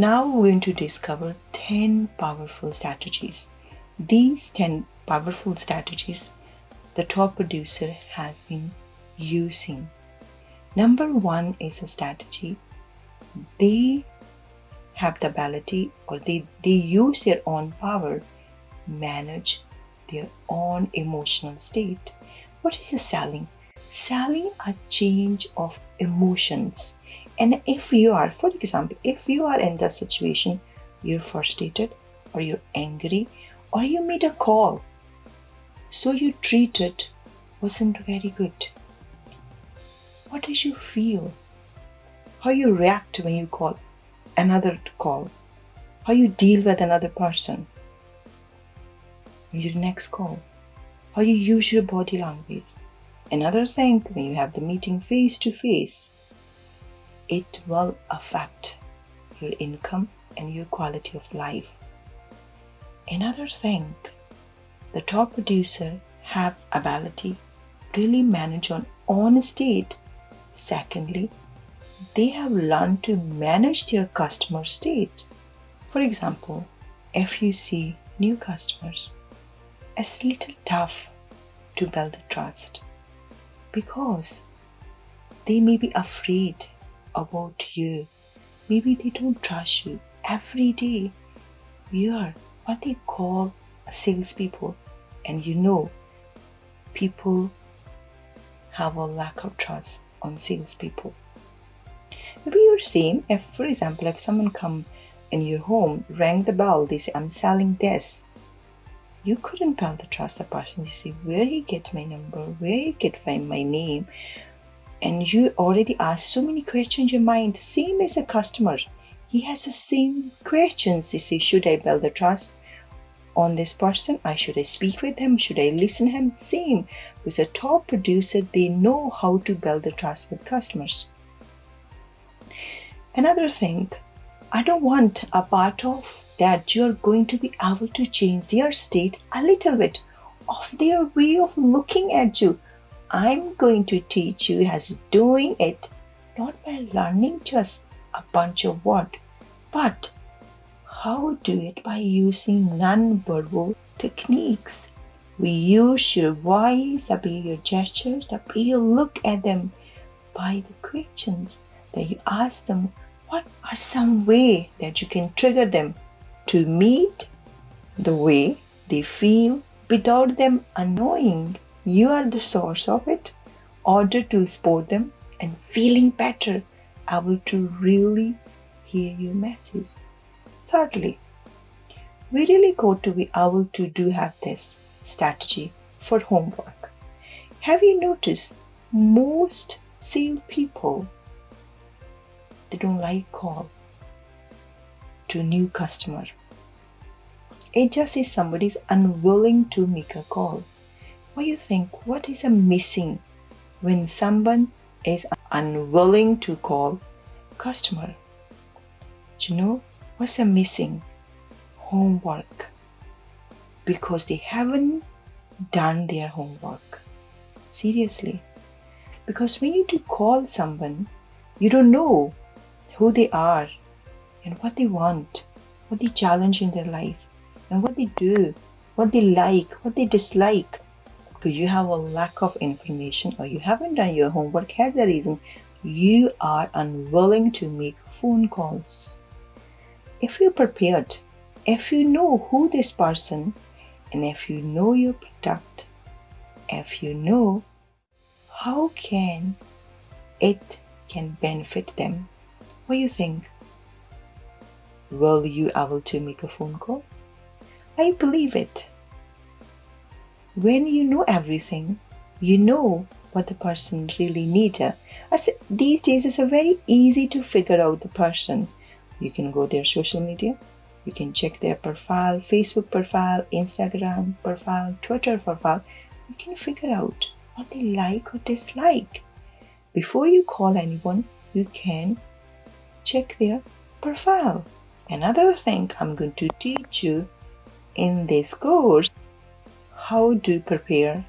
Now we're going to discover 10 powerful strategies. These 10 powerful strategies the top producer has been using. Number one is a strategy. They have the ability, or they use their own power, manage their own emotional state. What is selling? Selling a change of emotions. And if you are, for example, if you are in the situation, you're frustrated or you're angry or you made a call, so you treated wasn't very good. What did you feel? How you react when you call another call? How you deal with another person? Your next call? How you use your body language? Another thing, when you have the meeting face to face, it will affect your income and your quality of life. Another thing, the top producer have ability really manage on own state. Secondly, they have learned to manage their customer state. For example, if you see new customers, it's little tough to build the trust because they may be afraid about you. Maybe they don't trust you. Every day we are what they call salespeople, and people have a lack of trust on salespeople. Maybe you're same. If, for example, if someone come in your home, rang the bell, they say, "I'm selling this." You couldn't build the trust the person. You say, where he get my number, where he get find my name, and you already asked so many questions in your mind. Same as a customer, he has the same questions. You say, should I build the trust on this person? Should I speak with him? Should I listen to him? Same. Because a top producer, they know how to build the trust with customers. Another thing, I don't want a part of that you're going to be able to change their state a little bit of their way of looking at you. I'm going to teach you as doing it, not by learning just a bunch of words, but how do it by using non-verbal techniques. We use your voice, the way your gestures, the way you look at them, by the questions that you ask them. What are some way that you can trigger them to meet the way they feel without them knowing you are the source of it, order to support them and feeling better, able to really hear your message. Thirdly, we really got to be able to have this strategy for homework. Have you noticed most sales people, they don't like call to new customer. It just is somebody's unwilling to make a call. What do you think? What is missing when someone is unwilling to call customer? Do you know what's missing? Homework. Because they haven't done their homework. Seriously. Because when you do call someone, you don't know who they are and what they want, what they challenge in their life, and what they do, what they like, what they dislike. Because you have a lack of information or you haven't done your homework has a reason you are unwilling to make phone calls. If you're prepared, if you know who this person, and if you know your product, if you know how can it can benefit them, what do you think? Will you able to make a phone call? I believe it. When you know everything, you know what the person really needs. These days it's very easy to figure out the person. You can go their social media, you can check their profile, Facebook profile, Instagram profile, Twitter profile. You can figure out what they like or dislike. Before you call anyone, you can check their profile. Another thing I'm going to teach you in this course, how to prepare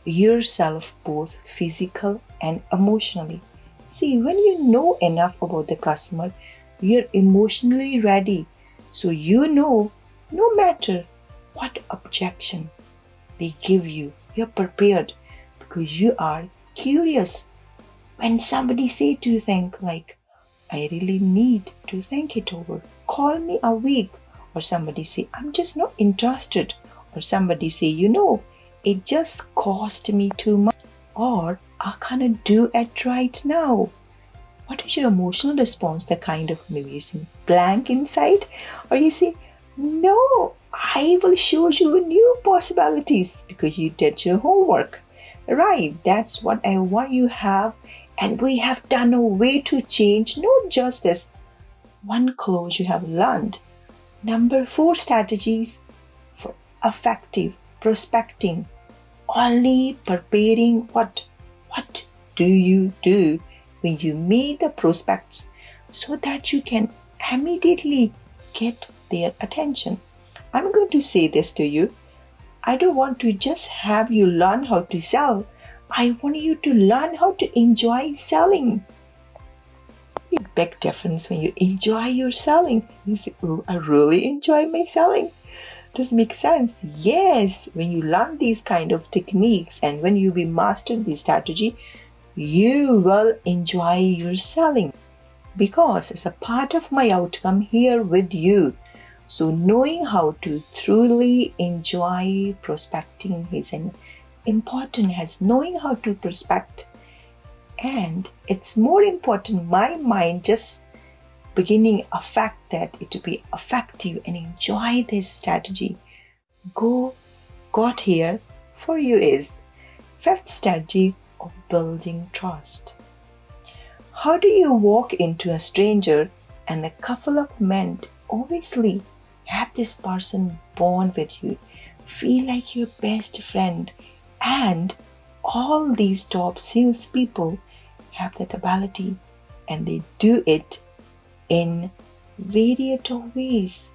yourself both physical and emotionally. See, when you know enough about the customer, you're emotionally ready. So you know, no matter what objection they give you, you're prepared because you are curious. When somebody say to you think like, I really need to think it over, call me a week, or somebody say, I'm just not interested, or somebody say, it just cost me too much, or I cannot do it right now. What is your emotional response? The kind of maybe you see blank inside, or you say, no, I will show you new possibilities because you did your homework. Right, that's what I want you have, and we have done a way to change, not just this one clause you have learned. Number 4 strategies for effective prospecting. Only preparing what? What do you do when you meet the prospects so that you can immediately get their attention? I'm going to say this to you. I don't want to just have you learn how to sell. I want you to learn how to enjoy selling. Big difference when you enjoy your selling. You say, oh, I really enjoy my selling. Does it make sense? Yes, when you learn these kind of techniques and when you be master this strategy, you will enjoy your selling because it's a part of my outcome here with you. So knowing how to truly enjoy prospecting is an important as knowing how to prospect, and it's more important my mind just beginning a fact that it to be effective and enjoy this strategy got here for you is 5th strategy of building trust. How do you walk into a stranger and a couple of men obviously have this person bond with you, feel like your best friend, and all these top salespeople have that ability and they do it in variety of ways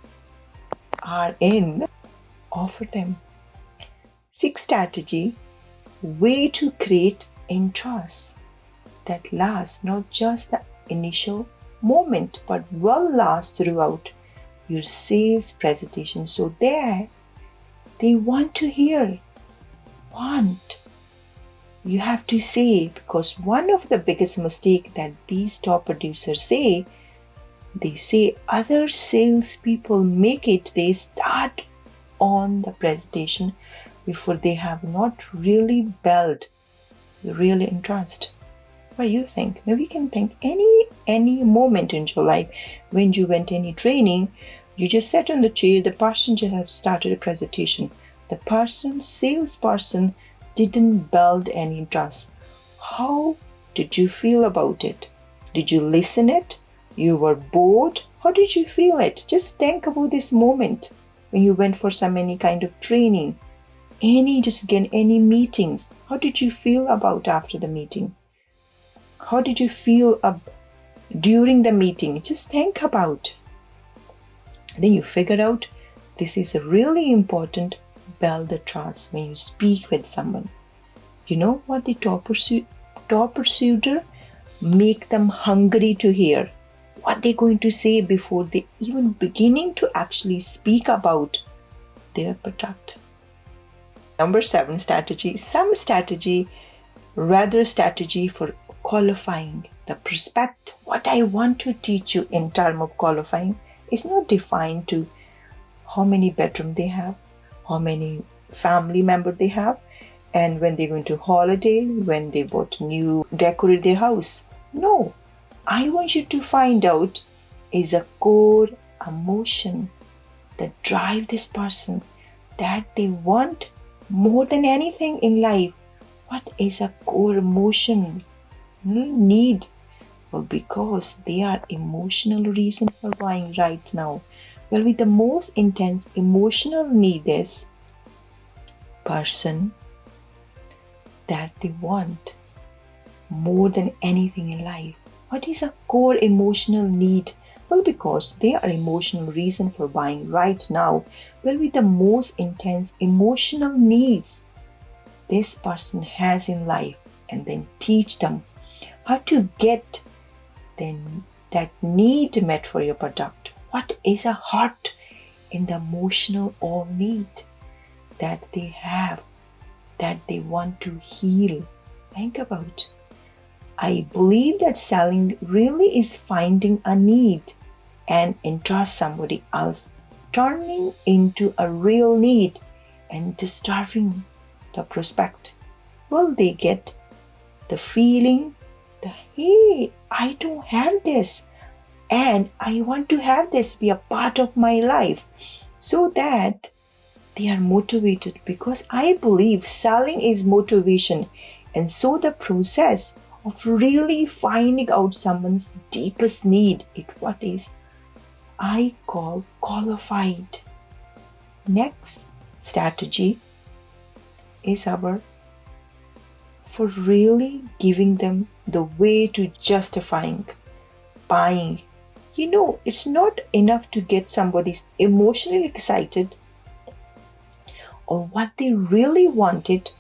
are in offer them. 6th strategy, way to create interest that lasts not just the initial moment but will last throughout your sales presentation. So there they want to hear, you have to say, because one of the biggest mistake that these top producers say, they say other salespeople make it, they start on the presentation before they have not really built the real interest. What do you think? Maybe you can think any moment in your life when you went any training, you just sat on the chair, the person just have started a presentation. The salesperson didn't build any trust. How did you feel about it? Did you listen it? You were bored? How did you feel it? Just think about this moment when you went for any kind of training, any meetings. How did you feel about after the meeting? How did you feel during the meeting? Just think about. Then you figure out this is really important. Build the trust when you speak with someone. You know what the top pursuer make them hungry to hear what they're going to say before they even beginning to actually speak about their product. Number 7 strategy, rather strategy for qualifying the prospect. What I want to teach you in terms of qualifying is not defined to how many bedrooms they have, how many family members they have, and when they're going to holiday, when they decorate their house. No, I want you to find out is a core emotion that drive this person, that they want more than anything in life. What is a core emotion need? Well, because they are emotional reason for buying right now. Well, with the most intense emotional need is person that they want more than anything in life. What is a core emotional need? Well, because they are emotional reason for buying right now. Well, with the most intense emotional needs this person has in life, and then teach them how to get then that need met for your product? What is a heart in the emotional all need that they have, that they want to heal? Think about. I believe that selling really is finding a need and entrust somebody else, turning into a real need and disturbing the prospect. Will they get the feeling that, hey, I don't have this and I want to have this be a part of my life, so that they are motivated, because I believe selling is motivation. And so the process of really finding out someone's deepest need is what is I call qualified. Next strategy is our for really giving them the way to justifying buying. It's not enough to get somebody emotionally excited or what they really wanted.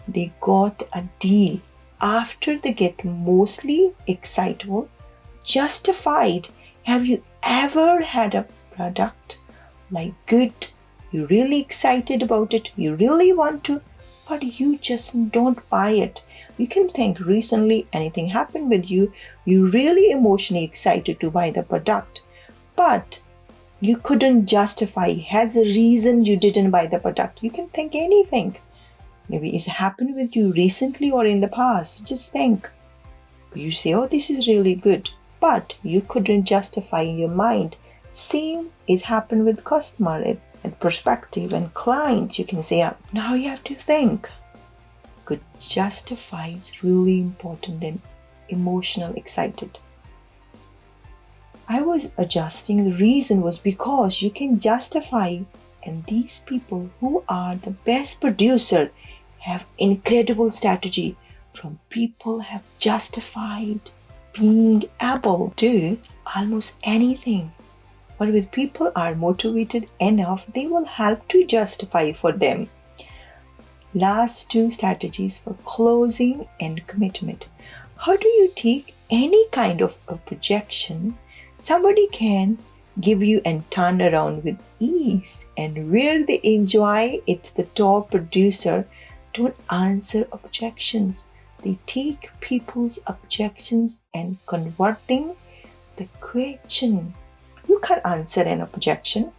They got a deal. After they get mostly excitable, justified. Have you ever had a product like good, you're really excited about it, you really want to, but you just don't buy it? You can think recently anything happened with you, you're really emotionally excited to buy the product, but you couldn't justify as a reason you didn't buy the product. You can think anything. Maybe it's happened with you recently or in the past. Just think. You say, oh, this is really good, but you couldn't justify in your mind. Same is happened with customer and prospective and client. You can say, now you have to think. Could justify is really important than emotional excited. I was adjusting. The reason was because you can justify, and these people who are the best producer have incredible strategy. From people have justified being able to do almost anything. But with people are motivated enough, they will help to justify for them. Last two strategies for closing and commitment. How do you take any kind of a projection somebody can give you and turn around with ease, and where they enjoy it? The top producer don't answer objections. They take people's objections and converting the question. You can't answer an objection,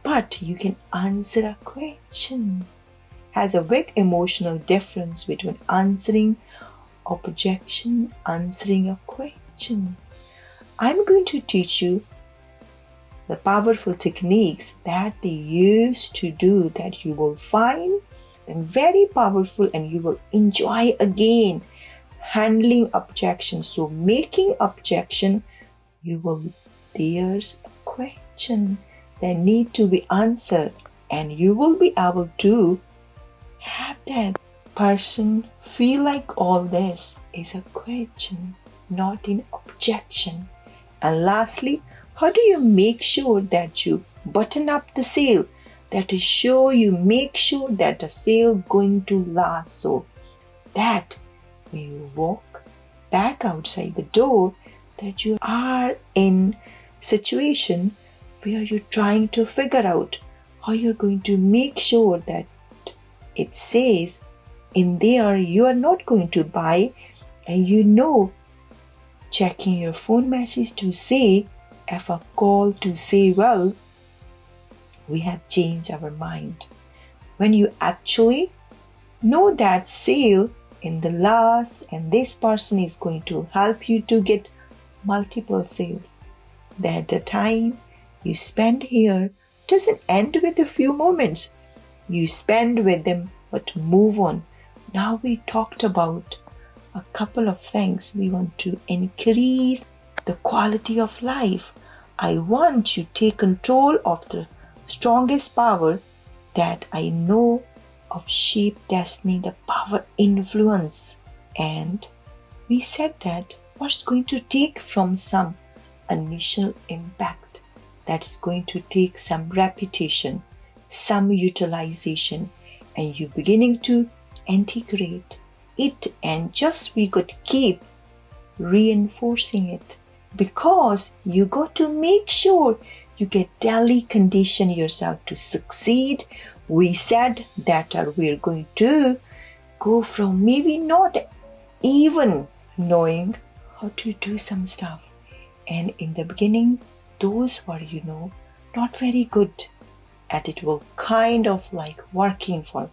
but you can answer a question. Has a big emotional difference between answering a objection, answering a question. I'm going to teach you the powerful techniques that they use to do that. You will find them very powerful and you will enjoy again handling objections. So making objection, there's a question that need to be answered, and you will be able to have that person feel like all this is a question, not an objection. And lastly, how do you make sure that you button up the sale? That is you make sure that the sale going to last, so that when you walk back outside the door, that you are in situation where you're trying to figure out how you're going to make sure that it says in there you are not going to buy, and checking your phone message to say if a call to say, well, we have changed our mind. When you actually know that sale in the last and this person is going to help you to get multiple sales, that the time you spend here doesn't end with a few moments. You spend with them, but move on. Now we talked about a couple of things. We want to increase the quality of life. I want you to take control of the strongest power that I know of, shape destiny, the power influence. And we said that what's going to take from some initial impact, that's going to take some repetition, some utilization, and you beginning to integrate it, and just we could keep reinforcing it. because you got to make sure you get daily condition yourself to succeed. We said that we're going to go from maybe not even knowing how to do some stuff, and in the beginning those were not very good at it will kind of like working for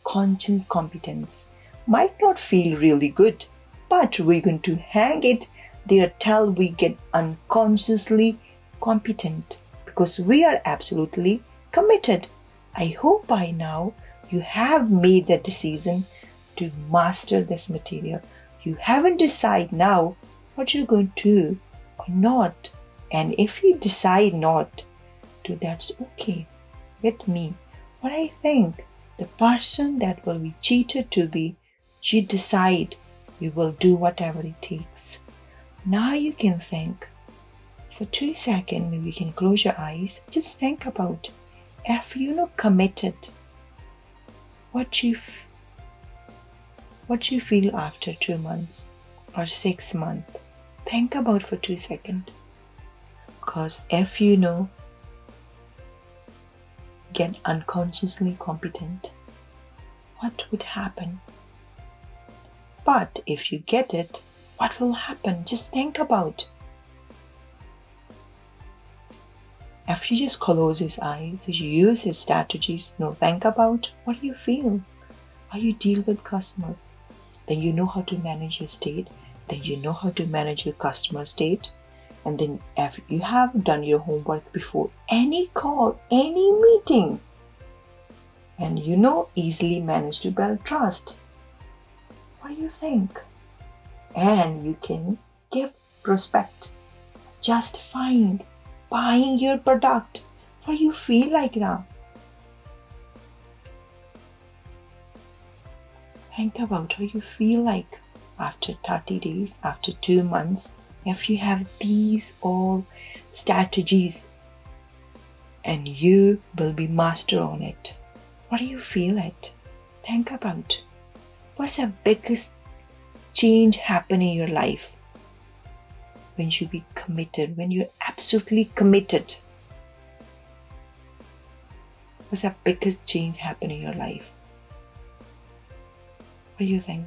conscious competence might not feel really good, but we're going to hang it there till we get unconsciously competent because we are absolutely committed. I hope by now you have made the decision to master this material. You haven't decided now what you're going to do or not. And if you decide not to, that's okay with me. But I think the person that will be cheated to be, you decide you will do whatever it takes. Now you can think for 2 seconds, maybe you can close your eyes. Just think about if committed, what you feel after 2 months or 6 months. Think about for 2 seconds. Because if get unconsciously competent, what would happen? But if you get it, what will happen? Just think about. If you just close his eyes, you use his strategies, think about what you feel, how you deal with customer. Then you know how to manage your state. Then you know how to manage your customer state. And then if you have done your homework before any call, any meeting, and easily manage to build trust. What do you think? And you can give prospect, justifying, buying your product. What do you feel like that? Think about how you feel like after 30 days, after 2 months, if you have these all strategies and you will be master on it. What do you feel it? Think about what's the biggest change happen in your life when you be committed, when you're absolutely committed. What's the biggest change happen in your life? What do you think?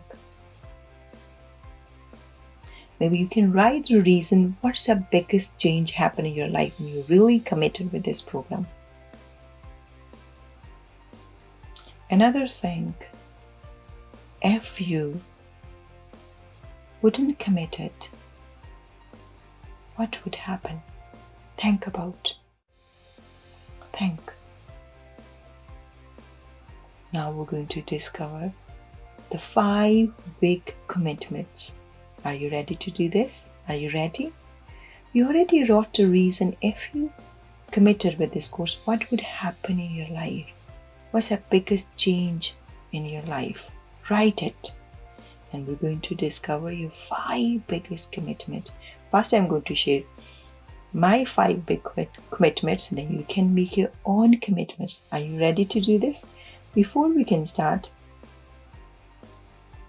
Maybe you can write the reason what's the biggest change happen in your life when you're really committed with this program. Another thing, if you wouldn't commit it, what would happen? Think about. Think. Now we're going to discover the 5 big commitments. Are you ready to do this? Are you ready? You already wrote the reason if you committed with this course, what would happen in your life? What's the biggest change in your life? Write it. And we're going to discover your 5 biggest commitments. First, I'm going to share my 5 big commitments, and then you can make your own commitments. Are you ready to do this? Before we can start,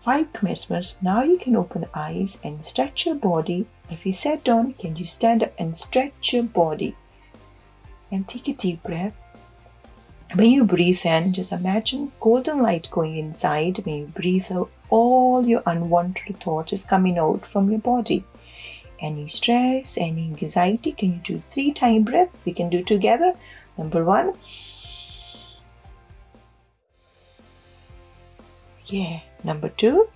5 commitments. Now you can open the eyes and stretch your body. If you sat down, can you stand up and stretch your body? And take a deep breath. When you breathe in, just imagine golden light going inside. When you breathe out, all your unwanted thoughts is coming out from your body. Any stress, any anxiety, can you do 3 time breath? We can do together. Number 1. Yeah. Number 2.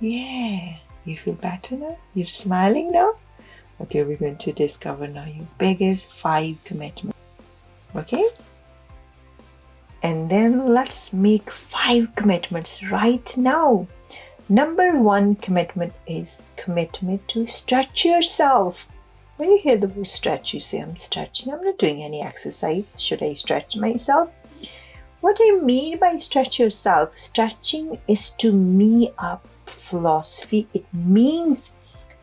Yeah. You feel better now? You're smiling now? Okay, we're going to discover now your biggest 5 commitments. Okay? And then let's make 5 commitments right now. Number 1 commitment is commitment to stretch yourself. When you hear the word stretch, you say, I'm stretching. I'm not doing any exercise. Should I stretch myself? What I mean by stretch yourself, stretching is to me a philosophy. It means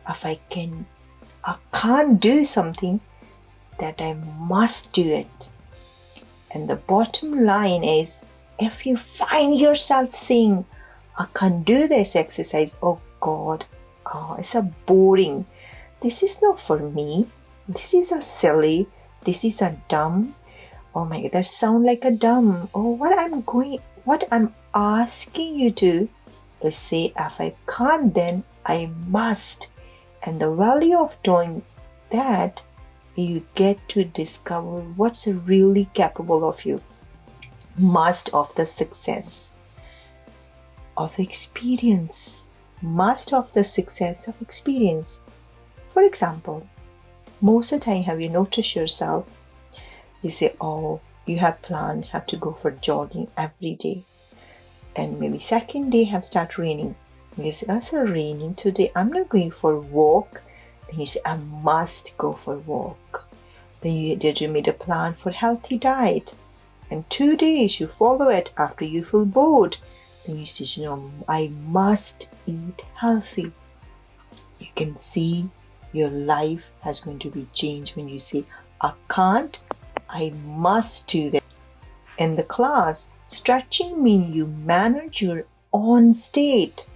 if I can't do something, that I must do it. And the bottom line is If you find yourself saying, I can't do this exercise, oh God, it's a boring, this is not for me, this is a silly, this is a dumb, oh my God, that sound like a dumb, what I'm asking you to is say, if I can't, then I must. And the value of doing that, you get to discover what's really capable of you. Must of the success of the experience. Must of the success of experience. For example, most of the time, have you noticed yourself? You say, oh, you have planned, have to go for jogging every day. And maybe second day have start raining. You say, it's raining today, I'm not going for a walk. Then you say, I must go for a walk. Then you made a plan for healthy diet. And 2 days you follow it after you feel bored. Then you say, I must eat healthy. You can see your life has going to be changed when you say, I can't, I must do that. In the class, stretching means you manage your own state.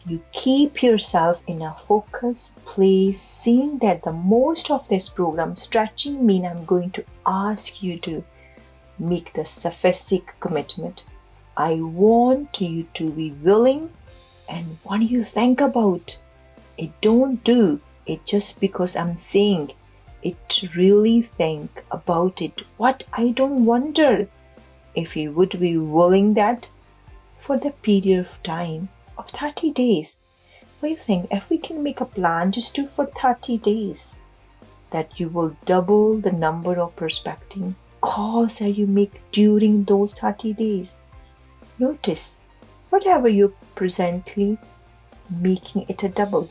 You keep yourself in a focused place, seeing that the most of this program, stretching means I'm going to ask you to make the specific commitment. I want you to be willing, and what do you think about it? Don't do it just because I'm saying it. Really think about it. What I don't wonder if you would be willing that for the period of time of 30 days. What do you think if we can make a plan just do for 30 days, that you will double the number of prospecting calls that you make during those 30 days. Notice, whatever you're presently making it a double.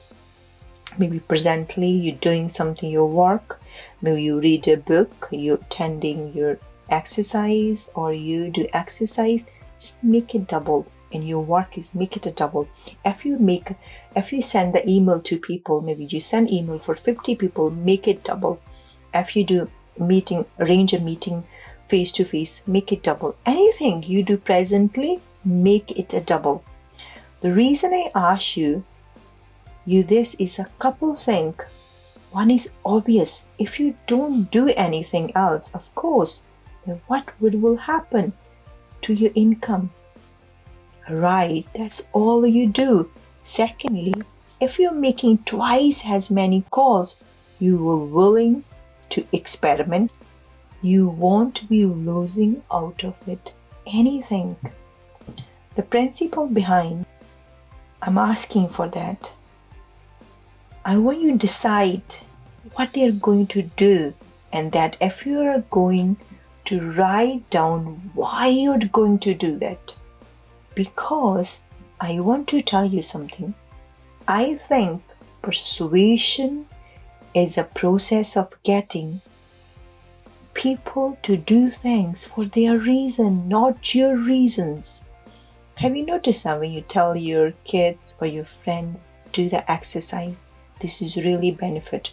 Maybe presently you're doing something, your work, maybe you read a book, you're attending your exercise, or you do exercise, just make it double. In your work is make it a double. If you send the email to people, maybe you send email for 50 people, make it double. If you do arrange a meeting face to face, make it double. Anything you do presently, make it a double. The reason I ask you this is a couple things. One is obvious. If you don't do anything else, of course, then what will happen to your income? Right, that's all you do. Secondly, if you're making twice as many calls, you will willing to experiment. You won't be losing out of it anything. The principle behind, I'm asking for that. I want you to decide what you're going to do, and that if you are going to write down why you're going to do that. Because I want to tell you something. I think persuasion is a process of getting people to do things for their reason, not your reasons. Have you noticed that when you tell your kids or your friends do the exercise, this is really benefit,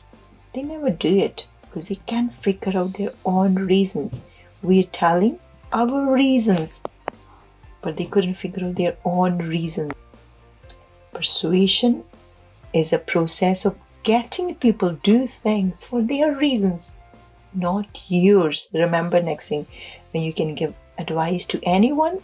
they never do it because they can't figure out their own reasons. We're telling our reasons, but they couldn't figure out their own reasons. Persuasion is a process of getting people to do things for their reasons, not yours. Remember, next thing, when you can give advice to anyone,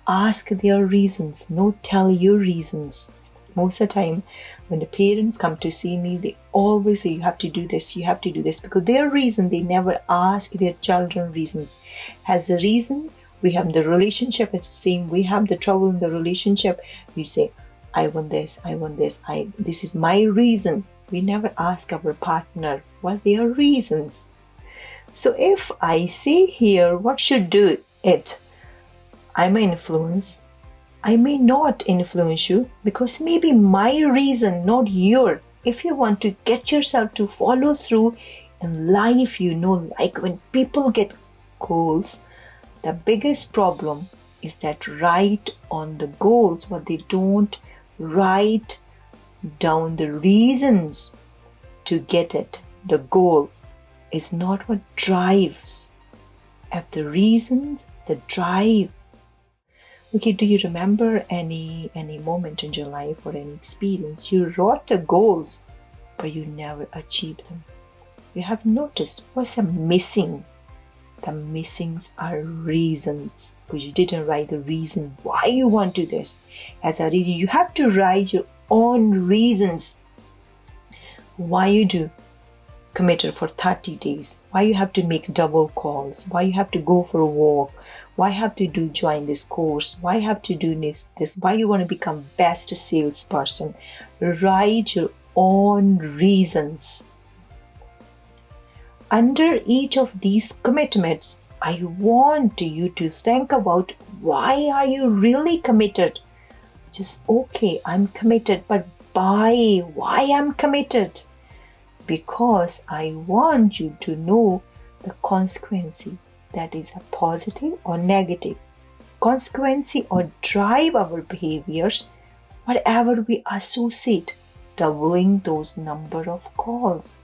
ask their reasons, not tell your reasons. Most of the time, when the parents come to see me, they always say, you have to do this, because their reason, they never ask their children reasons. As a reason, we have the relationship, it's the same. We have the trouble in the relationship. We say, I want this, this is my reason. We never ask our partner what their reasons. So if I say here what should do it, I may influence, I may not influence you, because maybe my reason, not your. If you want to get yourself to follow through in life, like when people get goals, the biggest problem is that write on the goals, but they don't write down the reasons to get it. The goal is not what drives. If the reasons, the drive. Okay, do you remember any moment in your life or any experience you wrote the goals, but you never achieved them? You have noticed what's missing. The missings are reasons, because you didn't write the reason why you want to do this. As a reason, you have to write your own reasons why you do committed for 30 days, why you have to make double calls, why you have to go for a walk, why you have to join this course, why you have to do this, why you want to become best salesperson. Write your own reasons. Under each of these commitments, I want you to think about, why are you really committed? Just, okay, I'm committed, but why I'm committed? Because I want you to know the consequence, that is a positive or negative consequence or drive our behaviors, whatever we associate, doubling those number of calls.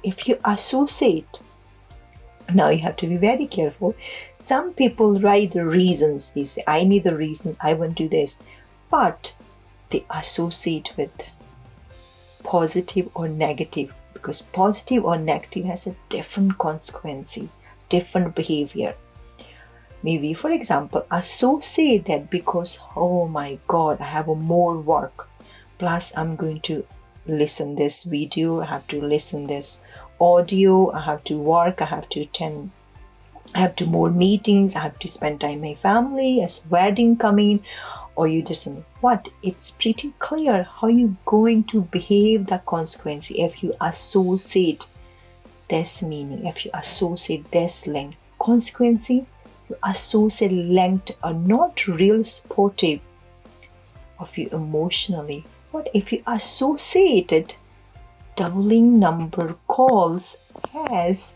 If you associate, now you have to be very careful. Some people write the reasons. They say, I need the reason, I want to do this. But they associate with positive or negative, because positive or negative has a different consequence, different behavior. Maybe, for example, associate that because, oh my God, I have more work. Plus, I'm going to listen this video, I have to listen this audio, I have to work, I have to attend, I have to more meetings, I have to spend time with my family, as wedding coming, or you just what? It's pretty clear how you're going to behave, the consequence, if you associate this meaning, if you associate this length. Consequence, you associate length are not real supportive of you emotionally. What if you associated doubling number calls as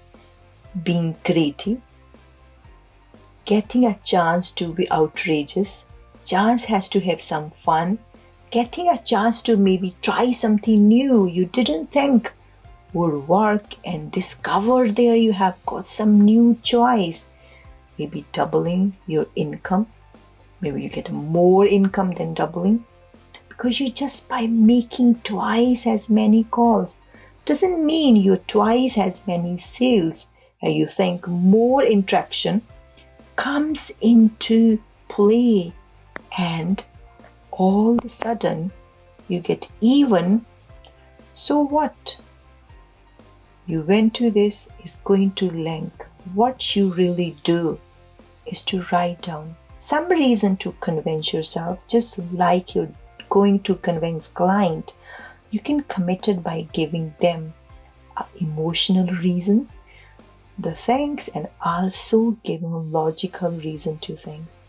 being creative, getting a chance to be outrageous, chance has to have some fun, getting a chance to maybe try something new you didn't think would work, and discover there you have got some new choice, maybe doubling your income, maybe you get more income than doubling, because you just by making twice as many calls doesn't mean you're twice as many sales, and you think more interaction comes into play, and all of a sudden you get even. So what? You went to this is going to link. What you really do is to write down some reason to convince yourself, just like you're going to convince client. You can commit it by giving them emotional reasons, the things, and also giving logical reason to things.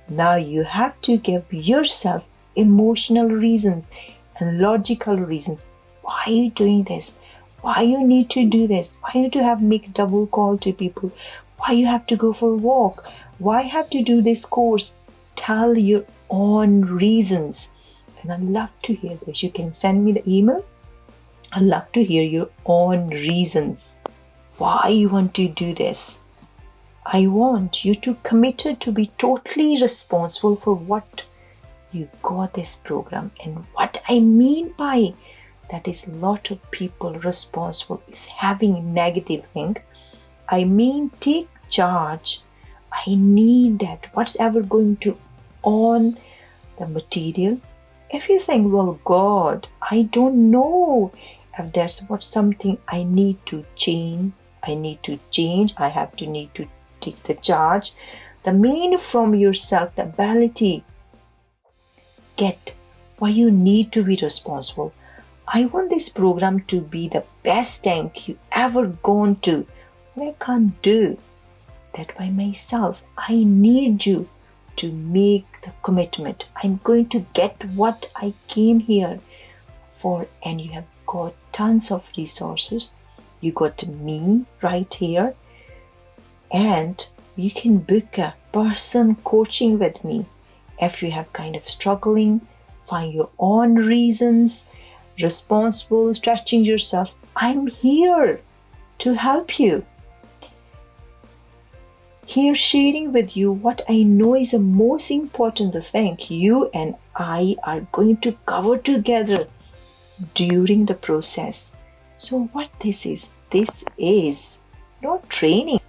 Now you have to give yourself emotional reasons and logical reasons. Why are you doing this? Why you need to do this? Why you to have make double call to people? Why you have to go for a walk? Why have to do this course? Tell your own reasons. And I love to hear this. You can send me the email. I love to hear your own reasons. Why you want to do this? I want you to commit to be totally responsible for what you got this program. And what I mean by that is, a lot of people responsible is having negative thing. I mean, take charge. I need that. What's ever going to own the material? If you think, well, God, I don't know if there's what something I need to change. I have to need to take the charge. The main from yourself, the ability, get why you need to be responsible. I want this program to be the best thing you ever gone to. But I can't do that by myself. I need you to make the commitment. I'm going to get what I came here for, and you have got tons of resources. You got me right here, and you can book a person coaching with me. If you have kind of struggling, find your own reasons, responsible, stretching yourself, I'm here to help you. Here, sharing with you what I know is the most important thing you and I are going to cover together during the process. So, what this is not training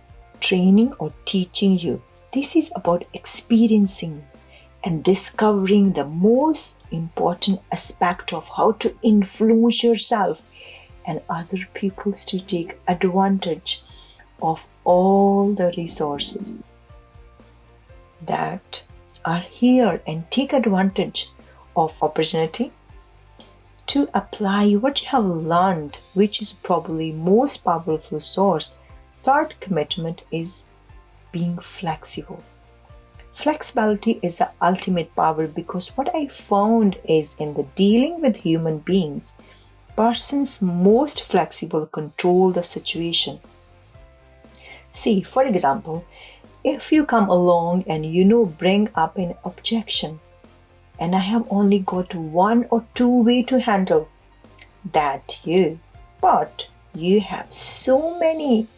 or teaching you. This is about experiencing and discovering the most important aspect of how to influence yourself and other peoples to take advantage of all the resources that are here and take advantage of opportunity to apply what you have learned, which is probably most powerful source. Third commitment is being flexible. Flexibility is the ultimate power because what I found is in the dealing with human beings, persons most flexible control the situation. See, for example, if you come along and bring up an objection, and I have only got one or two way to handle that but you have so many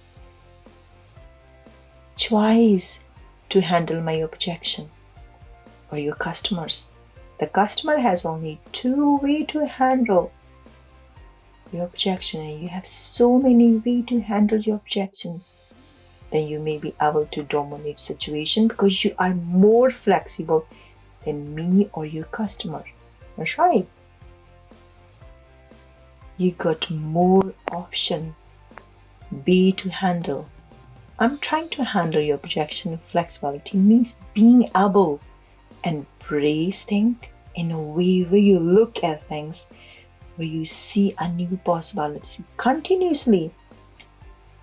choice to handle my objection or your customers. The customer has only two way to handle your objection and you have so many way to handle your objections. Then you may be able to dominate situation because you are more flexible than me or your customer. That's right. You got more option B to handle. I'm trying to handle your objection. Flexibility means being able and embrace things in a way where you look at things, where you see a new possibility continuously.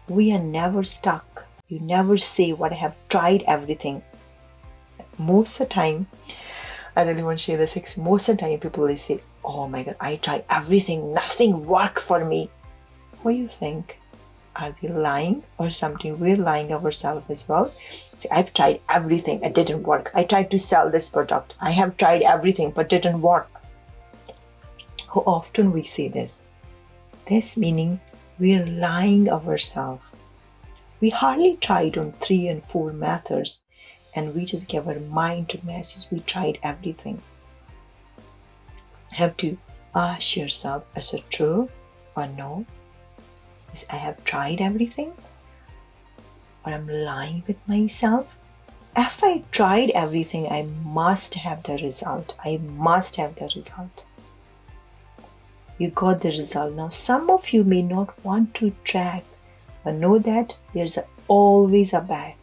We are never stuck. You never say what I have tried everything. Most of the time, I really want to share this. Most of the time people they say, oh my god, I tried everything, nothing worked for me. What do you think? Are we lying or something? We're lying ourselves as well. See, I've tried everything, it didn't work. I tried to sell this product. I have tried everything but didn't work. How often we say this? This meaning we're lying ourselves. We hardly tried on 3 and 4 methods and we just gave our mind to messages. We tried everything. Have to ask yourself, is it true or no? Is I have tried everything or I'm lying with myself? If I tried everything, I must have the result. I must have the result. You got the result. Now, some of you may not want to track, but know that there's always a back,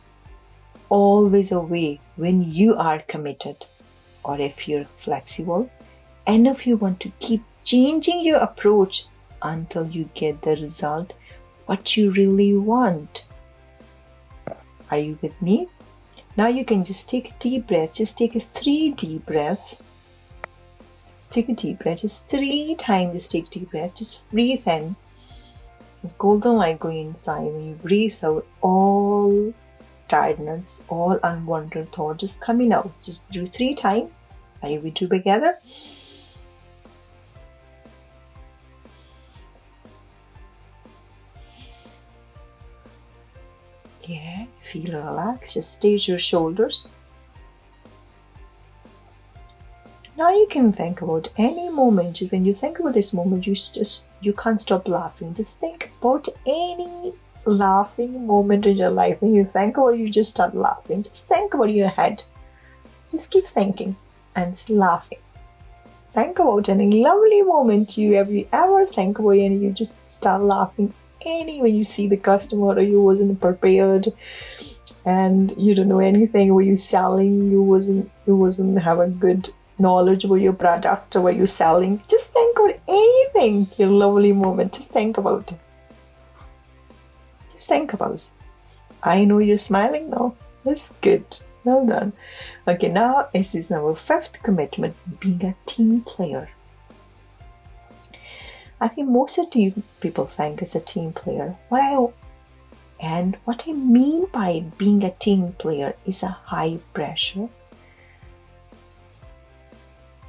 always a way when you are committed or if you're flexible and if you want to keep changing your approach until you get the result what you really want. Are you with me? Now you can just take a deep breath. Just take a 3 deep breaths. Take a deep breath. Just 3 times. Just take a deep breath. Just breathe in. This golden light going inside. When you breathe out, all tiredness, all unwanted thought just coming out. Just do 3 times. Are you with two together? Yeah, feel relaxed. Just stage your shoulders. Now you can think about any moment. When you think about this moment, you can't stop laughing. Just think about any laughing moment in your life. When you think about it, you just start laughing. Just think about your head. Just keep thinking and laughing. Think about any lovely moment you ever think about and you just start laughing. Any when you see the customer or you wasn't prepared and you don't know anything, were you selling, you wasn't have a good knowledge about your product or what you're selling. Just think about anything, your lovely moment. Just think about it. Just think about it. I know you're smiling now. That's good. Well done. Okay, now this is our 5th commitment, being a team player. I think most of the people think it's a team player. What I mean by being a team player is a high pressure.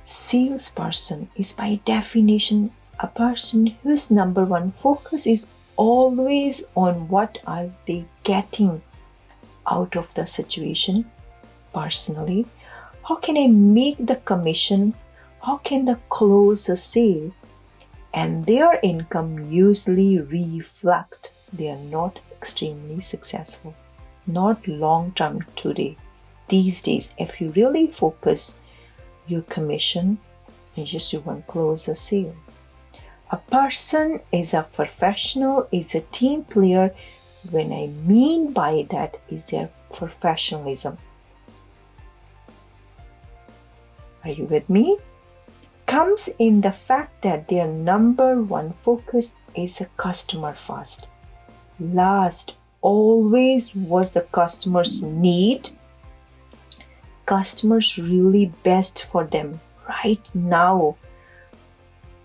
Salesperson is by definition a person whose number one focus is always on what are they getting out of the situation personally? How can I make the commission? How can they close a sale? And their income usually reflect they are not extremely successful, not long term today. These days, if you really focus your commission and just you want to close a sale. A person is a professional, is a team player. When I mean by that is their professionalism. Are you with me? Comes in the fact that their number one focus is a customer first. Last always was the customer's need. Customers really best for them right now.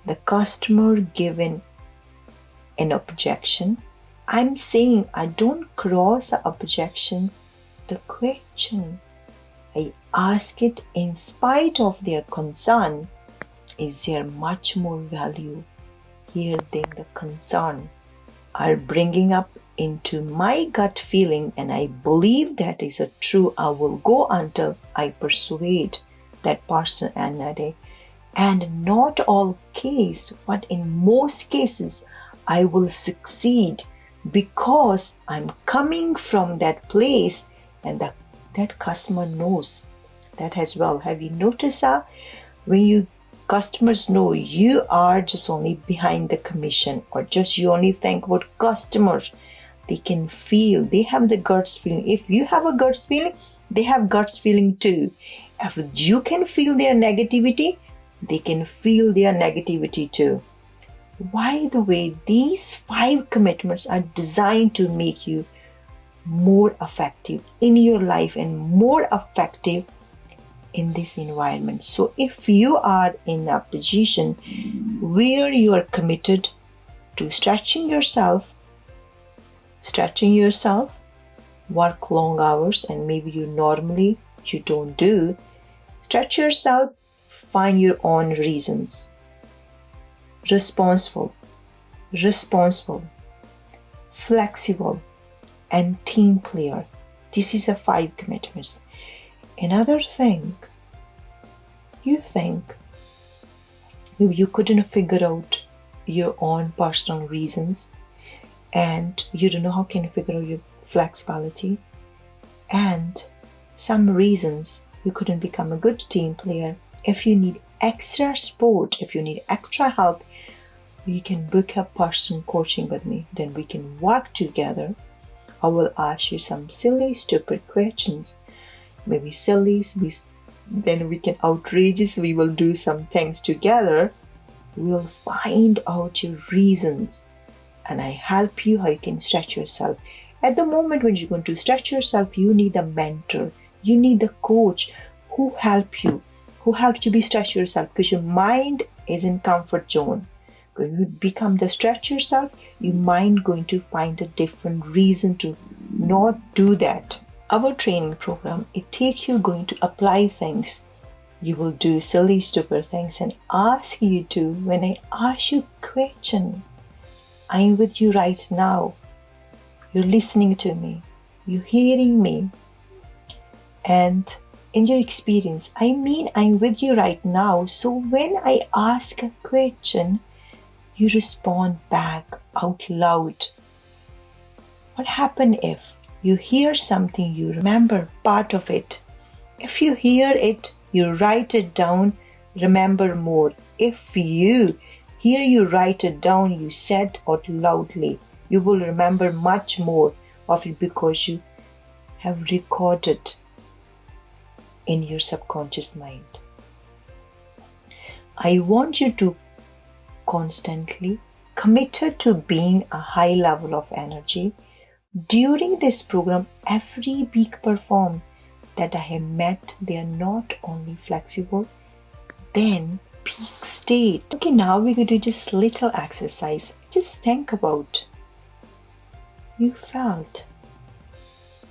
The customer given an objection. I'm saying I don't cross the objection, the question. I ask it in spite of their concern. Is there much more value here than the concern? Are bringing up into my gut feeling, and I believe that is a true. I will go until I persuade that person and not all case, but in most cases I will succeed because I'm coming from that place and that customer knows that as well. Have you noticed that when customers know you are just only behind the commission or just you only think about customers, they can feel, they have the guts feeling. If you have a guts feeling, they have guts feeling too. If you can feel their negativity, they can feel their negativity too. By the way, these 5 commitments are designed to make you more effective in your life and more effective in this environment. So if you are in a position where you are committed to stretching yourself, work long hours, and maybe you don't do, stretch yourself, find your own reasons. Responsible, flexible, and team player. This is a 5 commitments. Another thing, you think you couldn't figure out your own personal reasons and you don't know how can you figure out your flexibility and some reasons you couldn't become a good team player. If you need extra support, if you need extra help, you can book a personal coaching with me. Then we can work together. I will ask you some silly, stupid questions. Maybe silly, then we can outrageous. We will do some things together. We'll find out your reasons and I help you how you can stretch yourself. At the moment when you're going to stretch yourself, you need a mentor. You need a coach who helps you be stretch yourself because your mind is in comfort zone. When you become the stretch yourself, your mind going to find a different reason to not do that. Our training program, it takes you going to apply things. You will do silly, stupid things and ask you to, when I ask you question, I'm with you right now. You're listening to me. You're hearing me. And in your experience, I'm with you right now. So when I ask a question, you respond back out loud. What happens if you hear something, you remember part of it? If you hear it, you write it down, remember more. If you hear you write it down, you said out loudly, you will remember much more of it because you have recorded in your subconscious mind. I want you to constantly committed to being a high level of energy. During this program, every week perform that I have met, they are not only flexible, then peak state. Okay, now we're going to do just little exercise. Just think about you felt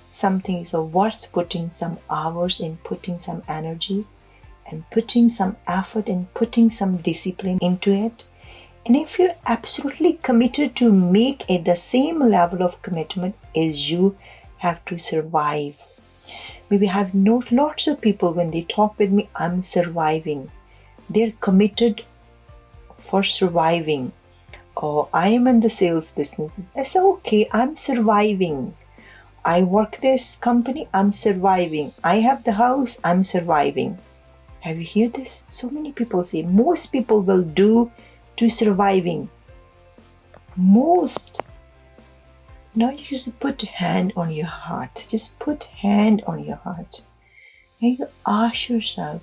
something is worth putting some hours in, putting some energy and putting some effort and putting some discipline into it. And if you're absolutely committed to make it the same level of commitment as you have to survive. Maybe I have known lots of people when they talk with me, I'm surviving. They're committed for surviving. Or I am in the sales business. I say, okay, I'm surviving. I work this company, I'm surviving. I have the house, I'm surviving. Have you heard this? So many people say, most people will do to surviving. Most. Now you just put a hand on your heart. Just put hand on your heart. And you ask yourself,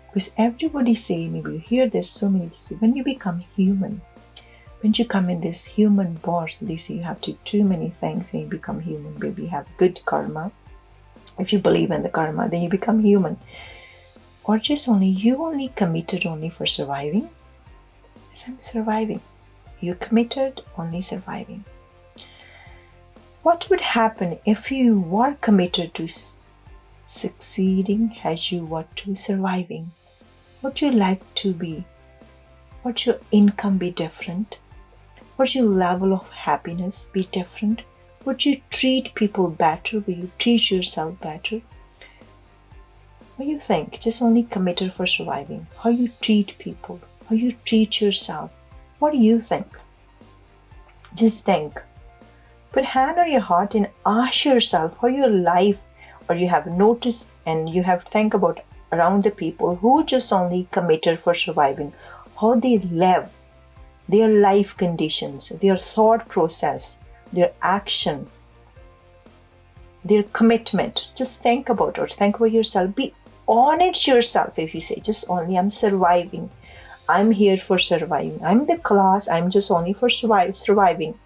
because everybody say, maybe you hear this so many times, when you become human, when you come in this human body, they say you have to do many things and you become human. Maybe you have good karma. If you believe in the karma, then you become human. Or just you only committed only for surviving. Yes, I'm surviving. You committed only surviving. What would happen if you were committed to succeeding as you were to surviving? Would you like to be? Would your income be different? Would your level of happiness be different? Would you treat people better? Will you treat yourself better? What do you think? Just only committed for surviving. How you treat people, how you treat yourself. What do you think? Just think. Put hand on your heart and ask yourself how your life, or you have noticed and you have think about around the people who just only committed for surviving, how they live, their life conditions, their thought process, their action, their commitment. Just think about it. Think about yourself. Be honest yourself. If you say, just only I'm surviving. I'm here for surviving. I'm the class. I'm just only for surviving.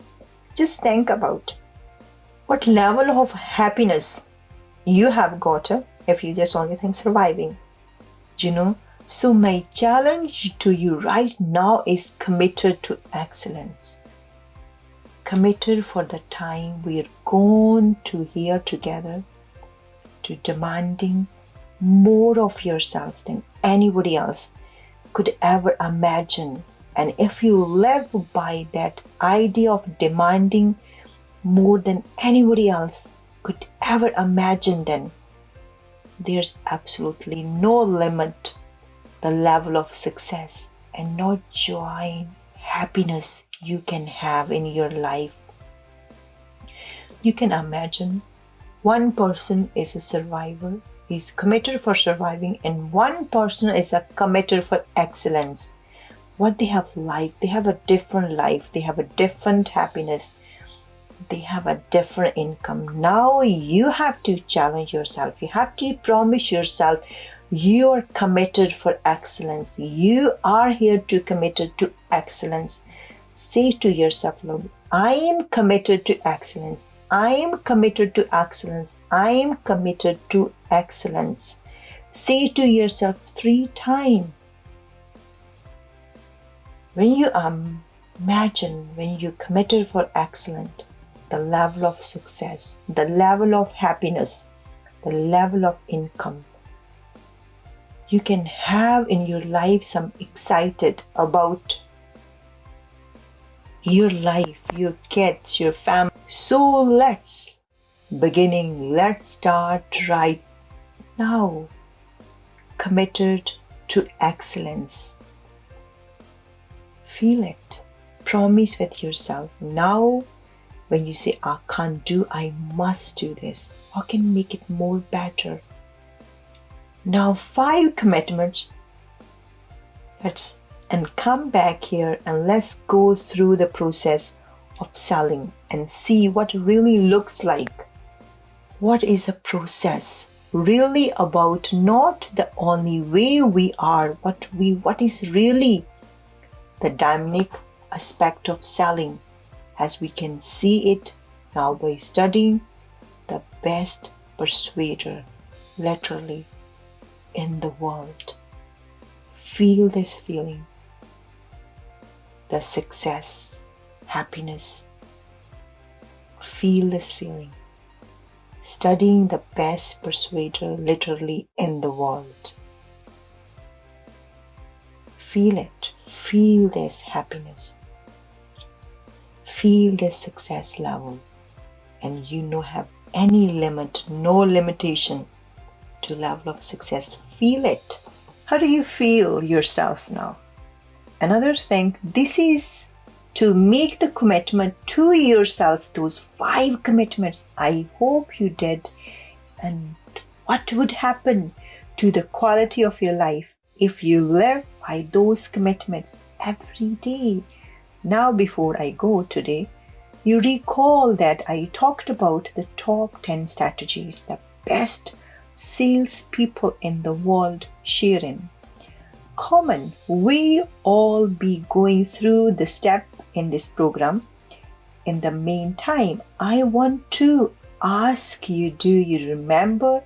Just think about what level of happiness you have got if you just only think surviving. So my challenge to you right now is committed to excellence. Committed for the time we're going to here together, to demanding more of yourself than anybody else could ever imagine. And if you live by that idea of demanding more than anybody else could ever imagine, then there's absolutely no limit the level of success and no joy, happiness you can have in your life. You can imagine one person is a survivor, he's committed for surviving, and one person is a committed for excellence. What they have life, they have a different life, they have a different happiness, they have a different income. Now you have to challenge yourself. You have to promise yourself you are committed for excellence. You are here to committed to excellence. Say to yourself, Lord, I am committed to excellence. I am committed to excellence. I am committed to excellence. Say to yourself 3 times. When you imagine, when you committed for excellence, the level of success, the level of happiness, the level of income, you can have in your life some excited about your life, your kids, your family. So let's start right now. Committed to excellence. Feel it. Promise with yourself. Now, when you say, I can't do, I must do this. How can I make it more better? Now 5 commitments. And come back here and let's go through the process of selling and see what really looks like. What is a process really about? Not the only way we are, but what is really the dynamic aspect of selling, as we can see it now by studying the best persuader literally in the world. Feel this feeling, the success, happiness. Feel this feeling. Studying the best persuader literally in the world. Feel it. Feel this happiness. Feel this success level. And have any limit, no limitation to level of success. Feel it. How do you feel yourself now? Another thing, this is to make the commitment to yourself, those 5 commitments. I hope you did. And what would happen to the quality of your life if you live by those commitments every day? Now, before I go today, you recall that I talked about the top 10 strategies the best salespeople in the world share in. Common, we all be going through the step in this program. In the meantime, I want to ask you, do you remember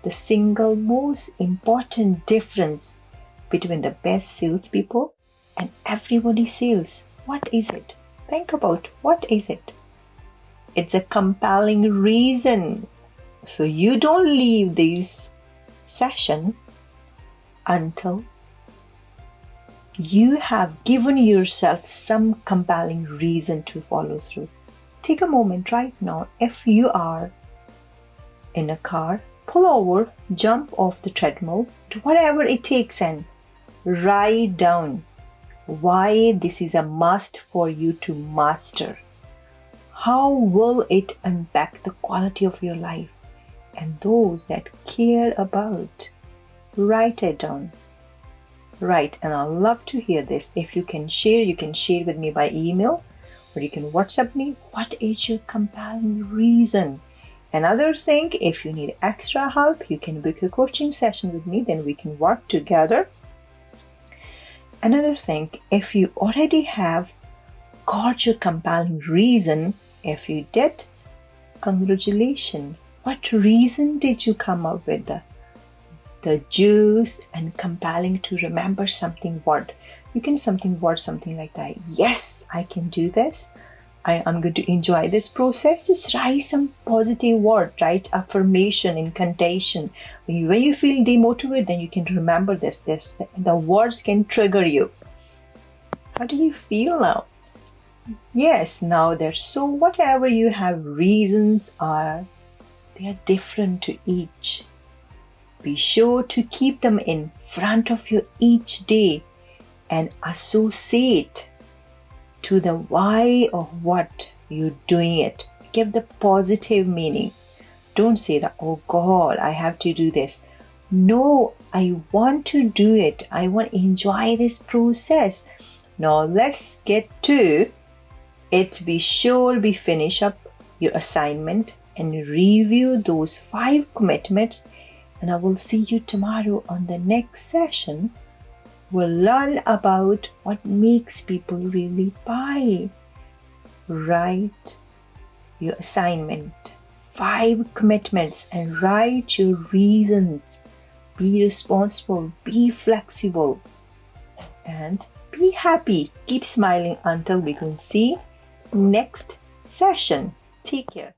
the single most important difference between the best salespeople and everybody sales? What is it? Think about what is it? It's a compelling reason. So you don't leave this session until you have given yourself some compelling reason to follow through. Take a moment right now. If you are in a car, pull over, jump off the treadmill, do whatever it takes and write down why this is a must for you to master. How will it impact the quality of your life and those that care about? Write it down. Right, and I'd love to hear this. If you can share with me by email or you can WhatsApp me. What is your compelling reason? Another thing, if you need extra help, you can book a coaching session with me, then we can work together. Another thing, if you already have got your compelling reason, if you did, congratulations. What reason did you come up with? The juice and compelling to remember something word. You can something like that. Yes, I can do this. I am going to enjoy this process. Just write some positive word, right? Affirmation, incantation. When you feel demotivated, then you can remember this. The words can trigger you. How do you feel now? Yes, now so whatever you have reasons are, they are different to each. Be sure to keep them in front of you each day and associate to the why of what you're doing it. Give the positive meaning. Don't say that, oh God, I have to do this. No, I want to do it. I want to enjoy this process. Now let's get to it. Be sure we finish up your assignment and review those 5 commitments. And I will see you tomorrow on the next session. We'll learn about what makes people really buy. Write your assignment, 5 commitments, and write your reasons. Be responsible, be flexible, and be happy. Keep smiling until we can see next session. Take care.